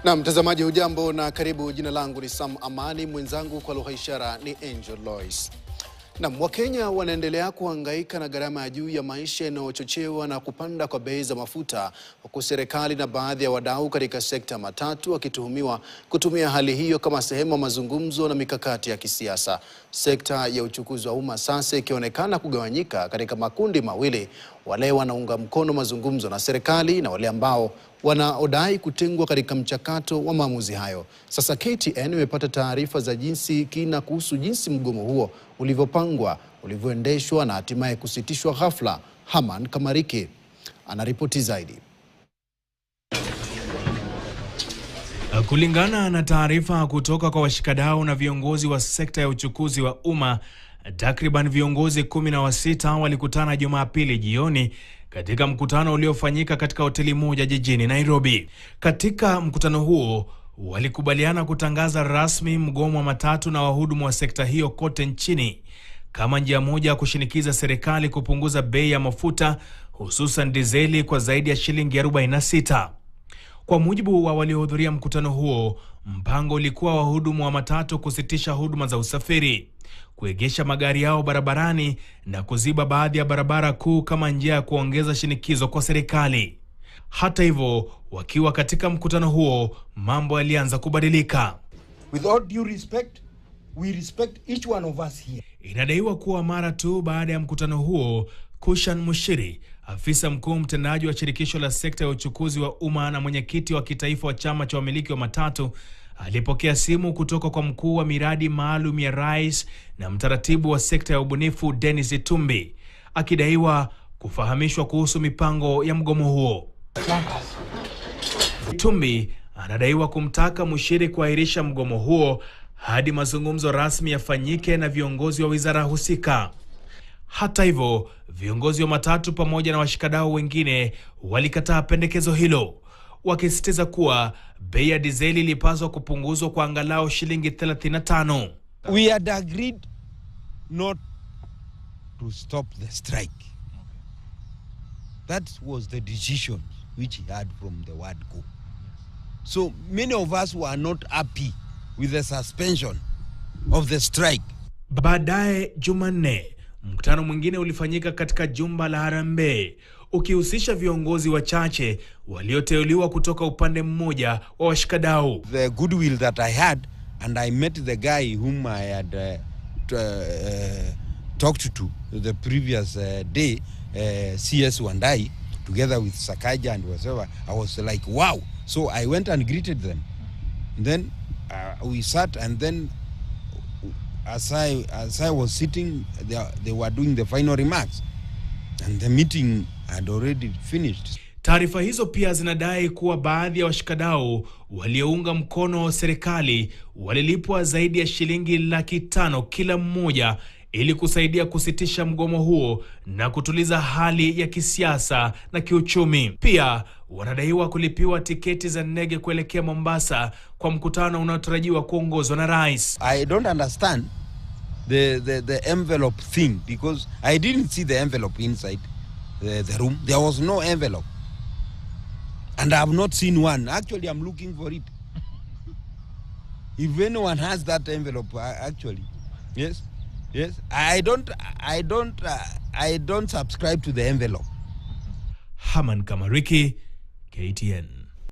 Na mtazamaji hujambo na karibu. Jina langu ni Sam Amani, mwenzangu kwa lugha ishara ni Angel Lois. Na Wakenya wanaendelea kuhangaika na gharama ya juu ya maisha inayochochewa na kupanda kwa bei za mafuta, huku serikali na baadhi ya wadau katika sekta matatu wakituhumiwa kutumia hali hiyo kama sehemu ya mazungumzo na mikakati ya kisiasa. Sekta ya uchukuzi wa umma sasa ikionekana kugawanyika katika makundi mawili: wale wanaunga mkono mazungumzo na serikali na wale ambao wanaodai kutengwa katika mchakato wa maamuzi hayo. Sasa KTN imepata taarifa za kina kuhusu jinsi mgomo huo ulivyopangwa, ulivyoendeshwa na hatimaye kusitishwa ghafla. Haman Kamariki anaripoti zaidi. Kulingana na taarifa kutoka kwa washikadau na viongozi wa sekta ya uchukuzi wa umma, takriban viongozi 16 walikutana Jumapili jioni katika mkutano uliofanyika katika hoteli moja jijini Nairobi. Katika mkutano huo walikubaliana kutangaza rasmi mgomo wa matatu na wahudumu wa sekta hiyo kote nchini kama njia moja ya kushinikiza serikali kupunguza bei ya mafuta, hususan dizeli, kwa zaidi ya shilingi 46. Kwa mujibu wa waliohudhuria mkutano huo, mpango ulikuwa wahudumu wa matatu kusitisha huduma za usafiri, kuegesha magari yao barabarani na kuziba baadhi ya barabara kuu kama njia ya kuongeza shinikizo kwa serikali. Hata hivyo, wakiwa katika mkutano huo, mambo yalianza kubadilika. With all due respect, we respect each one of us here. Inadaiwa kuwa mara tu baada ya mkutano huo, Kushan Mushiri, afisa mkuu mtendaji wa shirikisho la sekta ya uchukuzi wa umma na mwenyekiti wa kitaifa wa chama cha wamiliki wa matatu, alipokea simu kutoka kwa mkuu wa miradi maalum ya rais na mtaratibu wa sekta ya ubunifu Dennis Itumbi, akidaiwa kufahamishwa kuhusu mipango ya mgomo huo. Itumbi anadaiwa kumtaka Mushiri kuahirisha mgomo huo hadi mazungumzo rasmi yafanyike na viongozi wa wizara husika. Hata hivyo, viongozi wa matatu pamoja na washikadau wengine walikataa pendekezo hilo, wakisisitiza kuwa bei ya dizeli ilipaswa kupunguzwa kwa angalau shilingi 35. We had agreed not to stop the strike. That was the decision which he had from the word go. So many of us were not happy with the suspension of the strike. Baadaye Jumanne, mkutano mwingine ulifanyika katika jumba la Harambee, ukihusisha viongozi wachache walioteuliwa kutoka upande mmoja wa washikadau. The goodwill that I had, and I met the guy whom I had talked to the previous day, CS Wandai, together with Sakaja and whatever. I was like, wow. So I went and greeted them. Then we sat, and then as I was sitting, they were doing the final remarks, and the meeting had already finished. Taarifa hizo pia zinadai kuwa baadhi ya washikadau waliounga mkono serikali walilipwa zaidi ya shilingi 500,000 kila mmoja ili kusaidia kusitisha mgomo huo na kutuliza hali ya kisiasa na kiuchumi. Pia wanadaiwa kulipiwa tiketi za ndege kuelekea Mombasa kwa mkutano unaotarajiwa kuongozwa na rais. I don't understand the envelope thing, because I didn't see the envelope inside the room. There was no envelope, and I have not seen one. Actually, I'm looking for it. If anyone has that envelope, actually, yes. I don't subscribe to the envelope. Haman Kamariki, KTN.